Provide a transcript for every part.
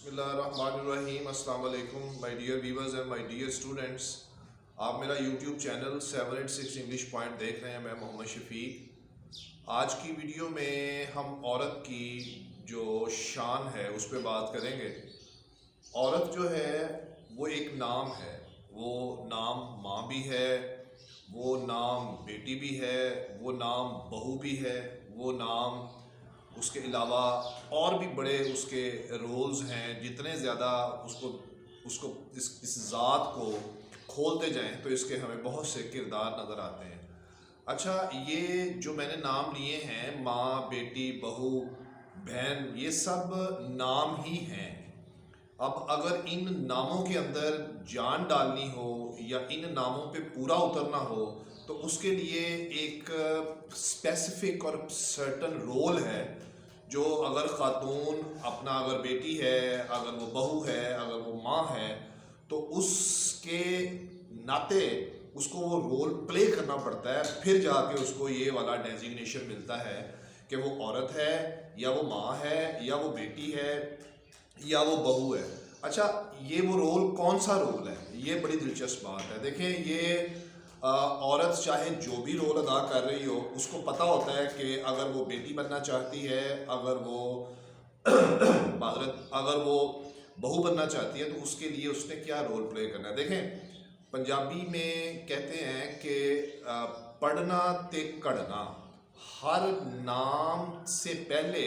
اللہ الرحمن الرحیم۔ السلام علیکم my dear viewers and my dear students. آپ میرا یوٹیوب چینل 786 انگلش پوائنٹ دیکھ رہے ہیں۔ میں محمد شفیق۔ آج کی ویڈیو میں ہم عورت کی جو شان ہے اس پہ بات کریں گے۔ عورت جو ہے وہ ایک نام ہے، وہ نام ماں بھی ہے، وہ نام بیٹی بھی ہے، وہ نام بہو بھی ہے، وہ نام اس کے علاوہ اور بھی بڑے اس کے رولز ہیں۔ جتنے زیادہ اس ذات کو کھولتے جائیں تو اس کے ہمیں بہت سے کردار نظر آتے ہیں۔ اچھا، یہ جو میں نے نام لیے ہیں، ماں، بیٹی، بہو، بہن، یہ سب نام ہی ہیں۔ اب اگر ان ناموں کے اندر جان ڈالنی ہو یا ان ناموں پہ پورا اترنا ہو تو اس کے لیے ایک اسپیسیفک اور سرٹن رول ہے جو اگر خاتون اپنا اگر بیٹی ہے، اگر وہ بہو ہے، اگر وہ ماں ہے تو اس کے ناطے اس کو وہ رول پلے کرنا پڑتا ہے، پھر جا کے اس کو یہ والا ڈیزگنیشن ملتا ہے کہ وہ عورت ہے یا وہ ماں ہے یا وہ بیٹی ہے یا وہ بہو ہے۔ اچھا، یہ وہ رول کون سا رول ہے؟ یہ بڑی دلچسپ بات ہے۔ دیکھیں، یہ عورت چاہے جو بھی رول ادا کر رہی ہو، اس کو پتہ ہوتا ہے کہ اگر وہ بیٹی بننا چاہتی ہے، اگر وہ بہو بننا چاہتی ہے تو اس کے لیے اس نے کیا رول پلے کرنا ہے۔ دیکھیں، پنجابی میں کہتے ہیں کہ پڑھنا تے کڑھنا، ہر نام سے پہلے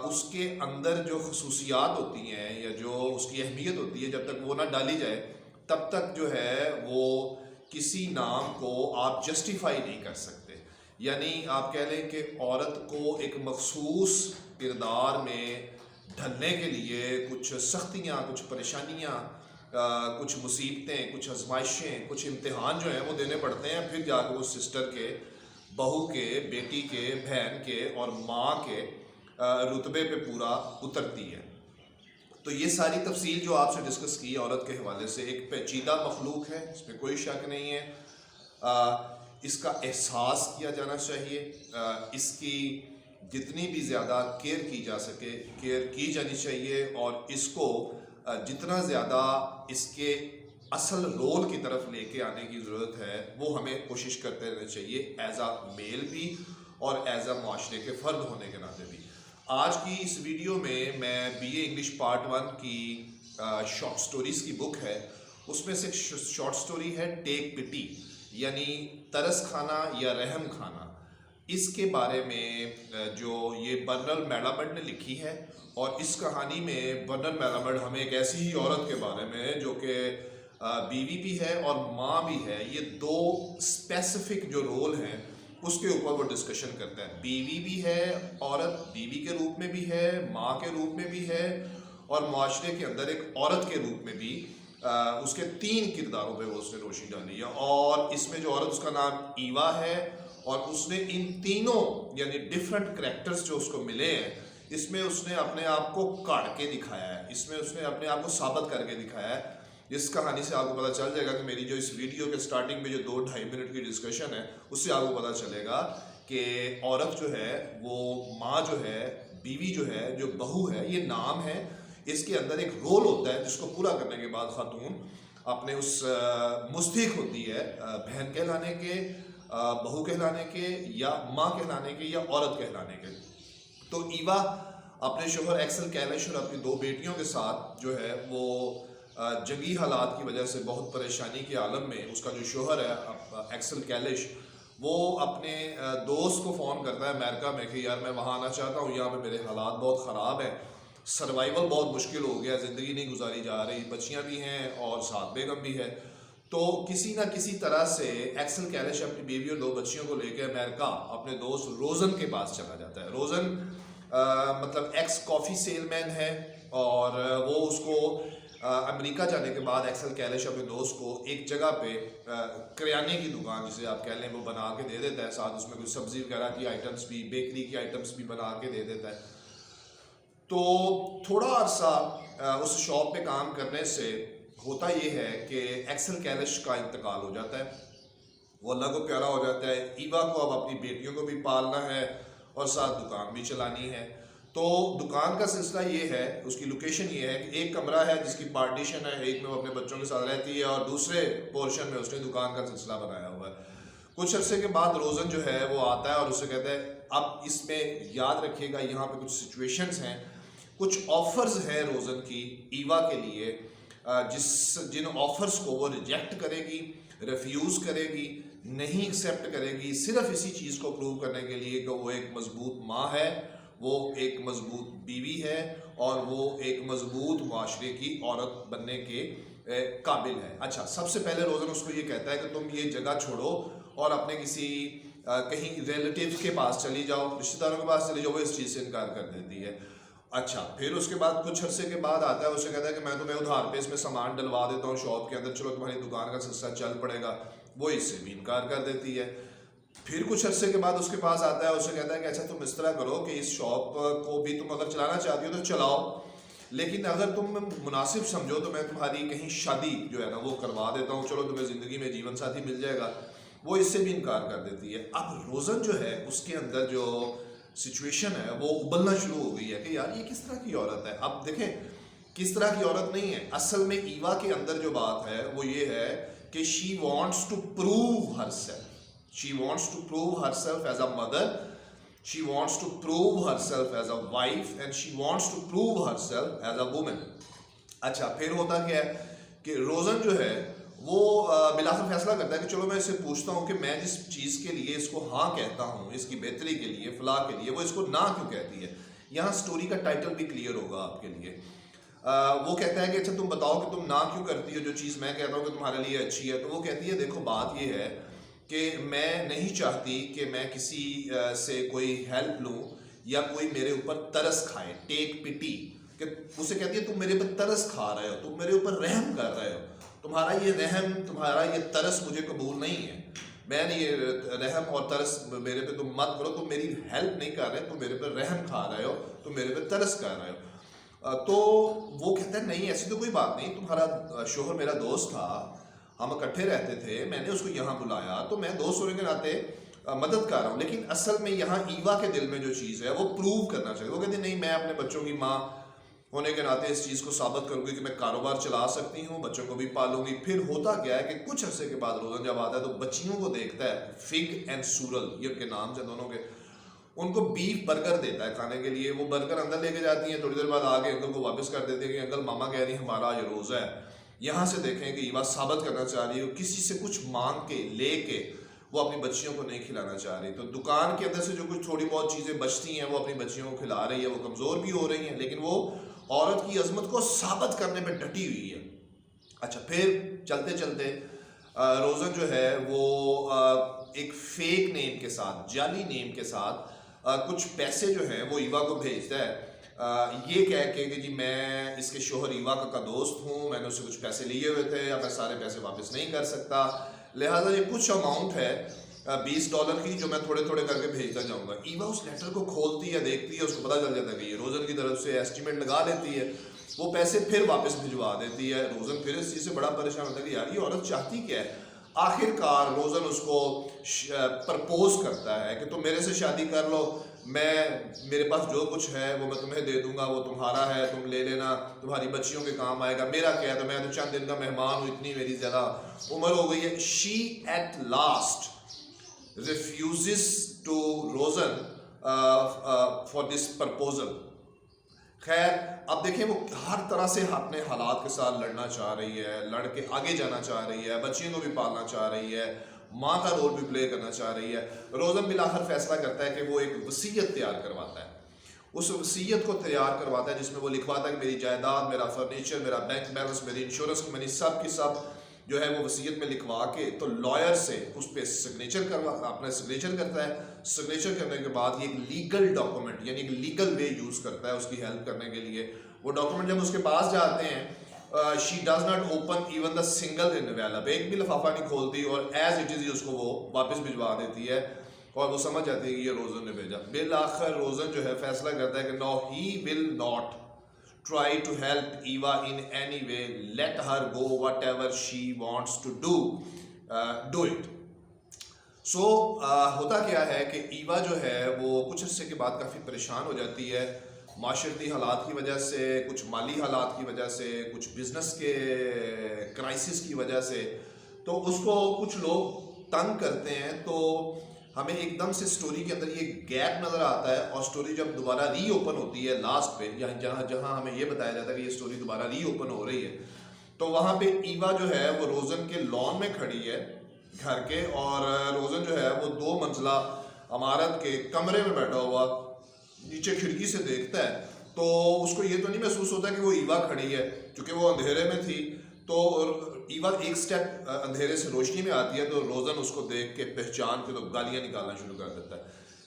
اس کے اندر جو خصوصیات ہوتی ہیں یا جو اس کی اہمیت ہوتی ہے، جب تک وہ نہ ڈالی جائے تب تک جو ہے وہ کسی نام کو آپ جسٹیفائی نہیں کر سکتے۔ یعنی آپ کہہ لیں کہ عورت کو ایک مخصوص کردار میں ڈھلنے کے لیے کچھ سختیاں، کچھ پریشانیاں، کچھ مصیبتیں، کچھ آزمائشیں، کچھ امتحان جو ہیں وہ دینے پڑتے ہیں، پھر جا کے وہ سسٹر کے، بہو کے، بیٹی کے، بہن کے اور ماں کے رتبے پہ پورا اترتی ہے۔ تو یہ ساری تفصیل جو آپ سے ڈسکس کی عورت کے حوالے سے، ایک پیچیدہ مخلوق ہے، اس میں کوئی شک نہیں ہے۔ اس کا احساس کیا جانا چاہیے، اس کی جتنی بھی زیادہ کیئر کی جا سکے کیئر کی جانی چاہیے، اور اس کو جتنا زیادہ اس کے اصل رول کی طرف لے کے آنے کی ضرورت ہے وہ ہمیں کوشش کرتے رہنا چاہیے، ایز اے میل بھی اور ایز اے معاشرے کے فرد ہونے کے ناطے بھی۔ آج کی اس ویڈیو میں بی اے انگلش پارٹ 1 کی شارٹ سٹوریز کی بک ہے، اس میں سے ایک شارٹ سٹوری ہے ٹیک پٹی، یعنی ترس کھانا یا رحم کھانا۔ اس کے بارے میں جو یہ برنل میلامڈ نے لکھی ہے، اور اس کہانی میں برنل میلامڈ ہمیں ایک ایسی ہی عورت کے بارے میں جو کہ بیوی بھی ہے اور ماں بھی ہے، یہ دو اسپیسیفک جو رول ہیں اس کے اوپر وہ ڈسکشن کرتا ہے۔ بیوی بھی ہے، عورت بیوی کے روپ میں بھی ہے، ماں کے روپ میں بھی ہے، اور معاشرے کے اندر ایک عورت کے روپ میں بھی اس کے 3 کرداروں پہ وہ اس نے روشنی ڈالی ہے۔ اور اس میں جو عورت، اس کا نام ایوا ہے، اور اس نے ان تینوں یعنی ڈفرنٹ کریکٹرز جو اس کو ملے ہیں، اس میں اس نے اپنے آپ کو کاڑ کے دکھایا ہے، اس میں اس نے اپنے آپ کو ثابت کر کے دکھایا ہے۔ اس کہانی سے آپ کو پتہ چل جائے گا کہ میری جو اس ویڈیو کے سٹارٹنگ میں جو 2-2.5 منٹ کی ڈسکشن ہے، اس سے آپ کو پتہ چلے گا کہ عورت جو ہے وہ ماں جو ہے، بیوی جو ہے، جو بہو ہے، یہ نام ہے، اس کے اندر ایک رول ہوتا ہے جس کو پورا کرنے کے بعد خاتون اپنے اس مستحق ہوتی ہے بہن کہلانے کے، بہو کہلانے کے، یا ماں کہلانے کے، یا عورت کہلانے کے۔ تو ایوا اپنے شوہر ایکسل کیلش اور اپنی 2 بیٹیوں کے ساتھ جو ہے وہ جنگی حالات کی وجہ سے بہت پریشانی کے عالم میں، اس کا جو شوہر ہے ایکسل کیلش، وہ اپنے دوست کو فون کرتا ہے امریکہ میں کہ یار میں وہاں آنا چاہتا ہوں، یہاں پہ میرے حالات بہت خراب ہیں، سروائیول بہت مشکل ہو گیا، زندگی نہیں گزاری جا رہی، بچیاں بھی ہیں اور ساتھ بیگم بھی ہے۔ تو کسی نہ کسی طرح سے ایکسل کیلش اپنی بیوی اور 2 بچیوں کو لے کے امریکہ اپنے دوست روزن کے پاس چلا جاتا ہے۔ روزن مطلب ایکس کافی سیل مین ہے، اور وہ اس کو امریکہ جانے کے بعد ایکسل کیلش اپنے دوست کو ایک جگہ پہ کریانے کی دکان جسے آپ کہہ لیں وہ بنا کے دے دیتا ہے، ساتھ اس میں کچھ سبزی وغیرہ کی آئٹمس بھی، بیکری کی آئٹمس بھی بنا کے دے دیتا ہے۔ تو تھوڑا عرصہ اس شاپ پہ کام کرنے سے ہوتا یہ ہے کہ ایکسل کیلش کا انتقال ہو جاتا ہے، وہ اللہ کو پیارا ہو جاتا ہے۔ ایوا کو اب اپنی بیٹیوں کو بھی پالنا ہے اور ساتھ دکان بھی چلانی ہے۔ تو دکان کا سلسلہ یہ ہے، اس کی لوکیشن یہ ہے کہ ایک کمرہ ہے جس کی پارٹیشن ہے، ایک میں وہ اپنے بچوں کے ساتھ رہتی ہے اور دوسرے پورشن میں اس نے دکان کا سلسلہ بنایا ہوا ہے۔ کچھ عرصے کے بعد روزن جو ہے وہ آتا ہے اور اسے کہتا ہے اب اس میں یاد رکھیے گا یہاں پہ کچھ سچویشنز ہیں، کچھ آفرز ہیں روزن کی ایوا کے لیے، جن آفرز کو وہ ریجیکٹ کرے گی، ریفیوز کرے گی، نہیں ایکسیپٹ کرے گی، صرف اسی چیز کو پروو کرنے کے لیے کہ وہ ایک مضبوط ماں ہے، وہ ایک مضبوط بیوی ہے اور وہ ایک مضبوط معاشرے کی عورت بننے کے قابل ہے۔ اچھا، سب سے پہلے روزن اس کو یہ کہتا ہے کہ تم یہ جگہ چھوڑو اور اپنے کسی کہیں ریلیٹیو کے پاس چلی جاؤ، رشتہ داروں کے پاس چلی جاؤ، وہ اس چیز سے انکار کر دیتی ہے۔ اچھا، پھر اس کے بعد کچھ عرصے کے بعد آتا ہے، اسے کہتا ہے کہ میں تمہیں ادھار پہ اس میں سامان ڈلوا دیتا ہوں شاپ کے اندر، چلو تمہاری دکان کا سلسلہ چل پڑے گا، وہ اس سے بھی انکار کر دیتی ہے۔ پھر کچھ عرصے کے بعد اس کے پاس آتا ہے، اسے کہتا ہے کہ اچھا تم اس طرح کرو کہ اس شاپ کو بھی تم اگر چلانا چاہتی ہو تو چلاؤ، لیکن اگر تم مناسب سمجھو تو میں تمہاری کہیں شادی جو ہے نا وہ کروا دیتا ہوں، چلو تمہیں زندگی میں جیون ساتھی مل جائے گا، وہ اس سے بھی انکار کر دیتی ہے۔ اب روزن جو ہے اس کے اندر جو سچویشن ہے وہ ابلنا شروع ہو گئی ہے کہ یار یہ کس طرح کی عورت ہے۔ اب دیکھیں کس طرح کی عورت نہیں ہے، اصل میں ایوا کے اندر جو بات ہے وہ یہ ہے کہ she wants to prove herself. She wants to prove herself as a mother, she wants to prove herself as a wife, and she wants to prove herself as a woman. اچھا، پھر ہوتا کیا ہے کہ روزن جو ہے وہ بلاخر فیصلہ کرتا ہے کہ چلو میں اس سے پوچھتا ہوں کہ میں جس چیز کے لیے اس کو ہاں کہتا ہوں، اس کی بہتری کے لیے، فلاح کے لیے، وہ اس کو نہ کیوں کہتی ہے۔ یہاں سٹوری کا ٹائٹل بھی کلیئر ہوگا آپ کے لیے۔ وہ کہتا ہے کہ اچھا تم بتاؤ کہ تم نہ کیوں کرتی ہو جو چیز میں کہتا ہوں کہ تمہارے لیے اچھی ہے۔ تو وہ کہتی ہے دیکھو بات یہ ہے کہ میں نہیں چاہتی کہ میں کسی سے کوئی ہیلپ لوں یا کوئی میرے اوپر ترس کھائے، ٹیک پٹی، کہ اسے کہتی ہے تم میرے اوپر ترس کھا رہے ہو، تم میرے اوپر رحم کر رہے ہو، تمہارا یہ رحم، تمہارا یہ ترس مجھے قبول نہیں ہے، میں نے یہ رحم اور ترس میرے پہ تم مت کرو، تم میری ہیلپ نہیں کر رہے، تم میرے پہ رحم کھا رہے ہو، تم میرے پہ ترس کر رہے ہو۔ تو وہ کہتا ہے نہیں ایسی تو کوئی بات نہیں، تمہارا شوہر میرا دوست تھا، ہم اکٹھے رہتے تھے، میں نے اس کو یہاں بلایا تو میں دوست ہونے کے ناطے مدد کر رہا ہوں، لیکن اصل میں یہاں ایوا کے دل میں جو چیز ہے وہ پروو کرنا چاہیے۔ وہ کہتے ہیں نہیں، میں اپنے بچوں کی ماں ہونے کے ناطے اس چیز کو ثابت کروں گی کہ میں کاروبار چلا سکتی ہوں، بچوں کو بھی پالوں گی۔ پھر ہوتا کیا ہے کہ کچھ عرصے کے بعد روزن جب آتا ہے تو بچیوں کو دیکھتا ہے، فگ اینڈ سورل یہ ان کے نام سے دونوں کے، ان کو بیف برگر دیتا ہے کھانے کے لیے، وہ برگر اندر لے کے جاتی ہیں، تھوڑی دیر بعد آگے انکل کو واپس کر دیتے ہیں کہ انکل ماما کہہ رہی ہیں ہمارا یہ روزہ ہے۔ یہاں سے دیکھیں کہ ایوا ثابت کرنا چاہ رہی ہے، کسی سے کچھ مانگ کے لے کے وہ اپنی بچیوں کو نہیں کھلانا چاہ رہی۔ تو دکان کے اندر سے جو کچھ تھوڑی بہت چیزیں بچتی ہیں وہ اپنی بچیوں کو کھلا رہی ہے، وہ کمزور بھی ہو رہی ہیں لیکن وہ عورت کی عظمت کو ثابت کرنے پہ ڈٹی ہوئی ہے۔ اچھا، پھر چلتے چلتے روزن جو ہے وہ ایک فیک نیم کے ساتھ، جعلی نیم کے ساتھ کچھ پیسے جو ہیں وہ ایوا کو بھیجتا ہے، یہ کہہ کے کہ جی میں اس کے شوہر ایوا کا دوست ہوں، میں نے اس سے کچھ پیسے لیے ہوئے تھے، اب میں سارے پیسے واپس نہیں کر سکتا، لہٰذا یہ کچھ اماؤنٹ ہے $20 کی جو میں تھوڑے تھوڑے کر کے بھیجتا جاؤں گا۔ ایوا اس لیٹر کو کھولتی ہے، دیکھتی ہے، اس کو پتہ چل جاتا ہے کہ یہ روزن کی طرف سے ایسٹیمیٹ لگا لیتی ہے، وہ پیسے پھر واپس بھجوا دیتی ہے۔ روزن پھر اس چیز سے بڑا پریشان ہوتا ہے کہ یار یہ عورت چاہتی کیا ہے۔ آخر کار روزن اس کو پرپوز کرتا ہے کہ تم میرے سے شادی کر لو، میرے پاس جو کچھ ہے وہ میں تمہیں دے دوں گا، وہ تمہارا ہے، تم لے لینا، تمہاری بچیوں کے کام آئے گا، میرا کیا ہے، تو میں تو چند دن کا مہمان ہوں، اتنی میری زیادہ عمر ہو گئی ہے۔ She at last refuses to Rosen for this proposal۔ خیر اب دیکھیں وہ ہر طرح سے اپنے حالات کے ساتھ لڑنا چاہ رہی ہے، لڑ کے آگے جانا چاہ رہی ہے، بچیوں کو بھی پالنا چاہ رہی ہے، ماں کا رول بھی پلے کرنا چاہ رہی ہے۔ روزن بالآخر فیصلہ کرتا ہے کہ وہ ایک وصیت تیار کرواتا ہے، اس وصیت کو تیار کرواتا ہے جس میں وہ لکھواتا ہے کہ میری جائیداد، میرا فرنیچر، میرا بینک بیلنس، میری انشورنس کی منی، سب کی سب جو ہے وہ وصیت میں لکھوا کے تو لائر سے اس پہ سگنیچر اپنا سگنیچر کرتا ہے۔ سگنیچر کرنے کے بعد یہ ایک لیگل ڈاکومنٹ یعنی ایک لیگل وے یوز کرتا ہے اس کی ہیلپ کرنے کے لیے۔ وہ ڈاکومنٹ جب اس کے پاس جاتے ہیں she does not open even the single envelope، ایک بھی لفافہ نہیں کھولتی اور ایز اٹ از اس کو وہ واپس بھجوا دیتی ہے اور وہ سمجھ جاتی ہے کہ یہ روزن نے بھیجا۔ بالآخر روزن جو ہے فیصلہ کرتا ہے کہ no he will not try to help Eva in any way, let her go whatever she wants to do it۔ سو ہوتا کیا ہے کہ ایوا جو ہے وہ کچھ عرصے کے بعد کافی پریشان ہو جاتی ہے، معاشرتی حالات کی وجہ سے, کچھ مالی حالات کی وجہ سے, کچھ بزنس کے کرائسس کی وجہ سے, تو اس کو کچھ لوگ تنگ کرتے ہیں. تو ہمیں ایک دم سے سٹوری کے اندر یہ گیپ نظر آتا ہے, اور سٹوری جب دوبارہ ری اوپن ہوتی ہے لاسٹ پہ, جہاں ہمیں یہ بتایا جاتا ہے کہ یہ سٹوری دوبارہ ری اوپن ہو رہی ہے, تو وہاں پہ ایوا جو ہے وہ روزن کے لان میں کھڑی ہے گھر کے, اور روزن جو ہے وہ 2 منزلہ عمارت کے کمرے میں بیٹھا ہوا نیچے کھڑکی سے دیکھتا ہے. تو اس کو یہ تو نہیں محسوس ہوتا کہ وہ ایوا کھڑی ہے, کیونکہ وہ اندھیرے میں تھی. تو ایوا ایک سٹیپ اندھیرے سے روشنی میں آتی ہے, تو روزن اس کو دیکھ کے پہچان کے تو گالیاں نکالنا شروع کر دیتا ہے.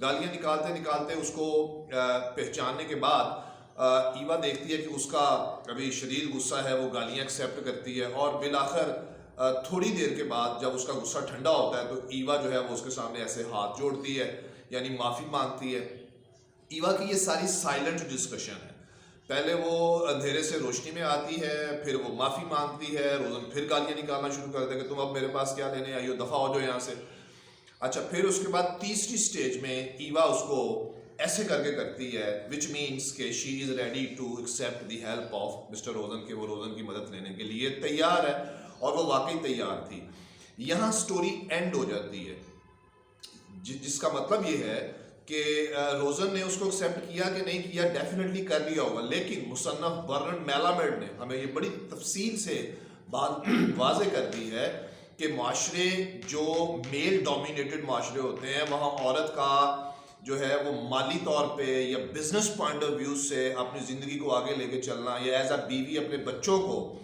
گالیاں نکالتے نکالتے اس کو پہچاننے کے بعد ایوا دیکھتی ہے کہ اس کا ابھی شدید غصہ ہے, وہ گالیاں ایکسیپٹ کرتی ہے, اور بالآخر تھوڑی دیر کے بعد جب اس کا غصہ ٹھنڈا ہوتا ہے تو ایوا جو ہے وہ اس کے سامنے ایسے ہاتھ جوڑتی ہے, یعنی معافی مانگتی ہے. ایوا کی یہ ساری سائلنٹ ڈسکشن ہے. پہلے وہ اندھیرے سے روشنی میں آتی ہے, پھر وہ معافی مانگتی ہے, روزن پھر گالیاں نکالنا شروع کر دے کہ تم اب میرے پاس کیا لینے آئی ہو, دفعہ ہو جاؤ یہاں سے. اچھا, پھر اس کے بعد تیسری سٹیج میں ایوا اس کو ایسے کر کے کرتی ہے, وچ مینس کہ she is ready to accept the help of mister Rosen, کہ وہ روزن کی مدد لینے کے لیے تیار ہے, اور وہ واقعی تیار تھی. یہاں سٹوری اینڈ ہو جاتی ہے, جس کا مطلب یہ ہے کہ روزن نے اس کو ایکسیپٹ کیا کہ نہیں کیا, ڈیفینیٹلی کر لیا ہوگا, لیکن مصنف برنارڈ میلامیڈ نے ہمیں یہ بڑی تفصیل سے بات واضح کر دی ہے کہ معاشرے جو میل ڈومینیٹڈ معاشرے ہوتے ہیں, وہاں عورت کا جو ہے وہ مالی طور پہ یا بزنس پوائنٹ آف ویو سے اپنی زندگی کو آگے لے کے چلنا, یا ایز اے بیوی اپنے بچوں کو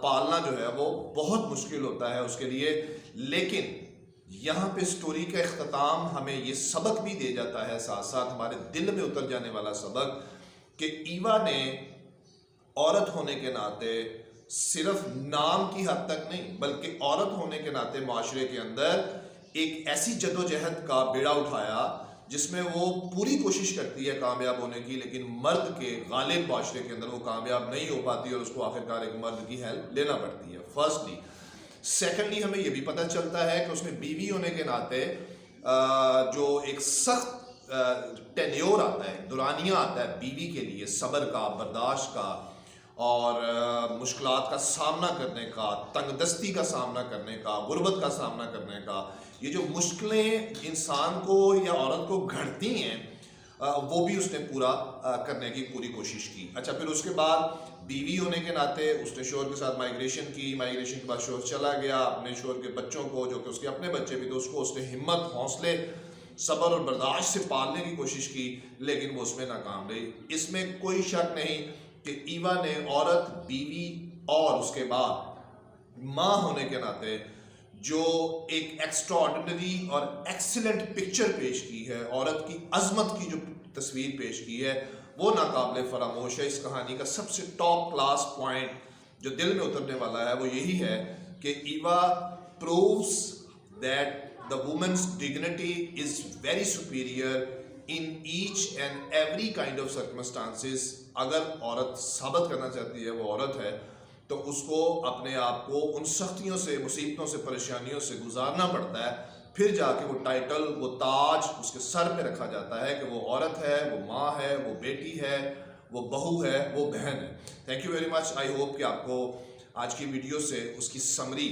پالنا جو ہے وہ بہت مشکل ہوتا ہے اس کے لیے. لیکن یہاں پہ سٹوری کا اختتام ہمیں یہ سبق بھی دے جاتا ہے, ساتھ ساتھ ہمارے دل میں اتر جانے والا سبق, کہ ایوا نے عورت ہونے کے ناطے صرف نام کی حد تک نہیں, بلکہ عورت ہونے کے ناطے معاشرے کے اندر ایک ایسی جدوجہد کا بیڑا اٹھایا جس میں وہ پوری کوشش کرتی ہے کامیاب ہونے کی, لیکن مرد کے غالب معاشرے کے اندر وہ کامیاب نہیں ہو پاتی, اور اس کو آخرکار ایک مرد کی ہیلپ لینا پڑتی ہے. فرسٹلی. سیکنڈلی, ہمیں یہ بھی پتہ چلتا ہے کہ اس میں بیوی ہونے کے ناطے جو ایک سخت ٹینیور آتا ہے, دورانیہ آتا ہے بیوی کے لیے, صبر کا, برداشت کا, اور مشکلات کا سامنا کرنے کا, تنگ دستی کا سامنا کرنے کا, غربت کا سامنا کرنے کا. یہ جو مشکلیں انسان کو یا عورت کو گھڑتی ہیں, وہ بھی اس نے پورا کرنے کی پوری کوشش کی. اچھا, پھر اس کے بعد بیوی ہونے کے ناطے اس نے شوہر کے ساتھ مائیگریشن کی, مائیگریشن کے بعد شوہر چلا گیا, اپنے شوہر کے بچوں کو, جو کہ اس کے اپنے بچے بھی تھے, اس کو اس نے ہمت, حوصلے, صبر اور برداشت سے پالنے کی کوشش کی, لیکن وہ اس میں ناکام رہی. اس میں کوئی شک نہیں کہ ایوا نے عورت, بیوی اور اس کے بعد ماں ہونے کے ناطے جو ایک ایکسٹرا آرڈنری اور ایکسیلنٹ پکچر پیش کی ہے, عورت کی عظمت کی جو تصویر پیش کی ہے, وہ ناقابل فراموش ہے. اس کہانی کا سب سے ٹاپ کلاس پوائنٹ جو دل میں اترنے والا ہے وہ یہی ہے کہ Eva proves that the woman's dignity is very superior in each and every kind of circumstances. اگر عورت ثابت کرنا چاہتی ہے وہ عورت ہے, تو اس کو اپنے آپ کو ان سختیوں سے, مصیبتوں سے, پریشانیوں سے گزارنا پڑتا ہے, پھر جا کے وہ ٹائٹل, وہ تاج اس کے سر پہ رکھا جاتا ہے کہ وہ عورت ہے, وہ ماں ہے, وہ بیٹی ہے, وہ بہو ہے, وہ بہن ہے. Thank you very much. I hope کہ آپ کو آج کی ویڈیو سے اس کی سمری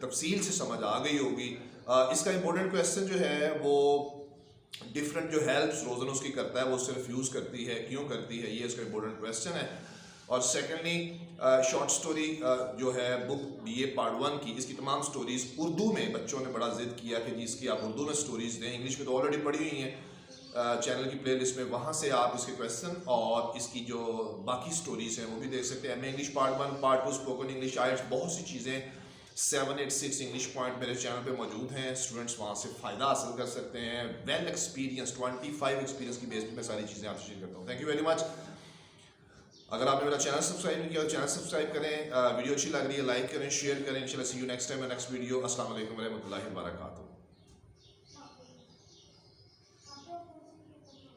تفصیل سے سمجھ آ گئی ہوگی. اس کا امپورٹنٹ کویسچن جو ہے وہ ڈفرینٹ جو ہیلپس روزن اس کی کرتا ہے وہ صرف یوز کرتی ہے, کیوں کرتی ہے, یہ اس کا امپورٹنٹ کویسچن ہے. اور سیکنڈلی شارٹ سٹوری جو ہے بک BA پارٹ 1 کی, اس کی تمام سٹوریز اردو میں بچوں نے بڑا ضد کیا کہ جی اس کی آپ اردو میں سٹوریز دیں, انگلش میں تو آلریڈی پڑھی ہوئی ہیں چینل کی پلے لسٹ میں, وہاں سے آپ اس کے کویسچن اور اس کی جو باقی سٹوریز ہیں وہ بھی دیکھ سکتے ہیں. میں English part 1, part 2 spoken English, IELTS, بہت سی چیزیں 786 انگلش پوائنٹ میرے چینل پہ موجود ہیں. اسٹوڈنٹس وہاں سے فائدہ حاصل کر سکتے ہیں. ویل ایکسپیرینس 25 ایکسپیرینس کی بیس پہ میں ساری چیزیں آپ سے شیئر کرتا ہوں. Thank you very much. اگر آپ نے میرا چینل سبسکرائب نہیں کیا تو چینل سبسکرائب کریں. ویڈیو اچھی لگ رہی ہے لائک کریں, شیئر کریں. انشاءاللہ see you next time next video. السلام علیکم ورحمۃ اللہ وبرکاتہ.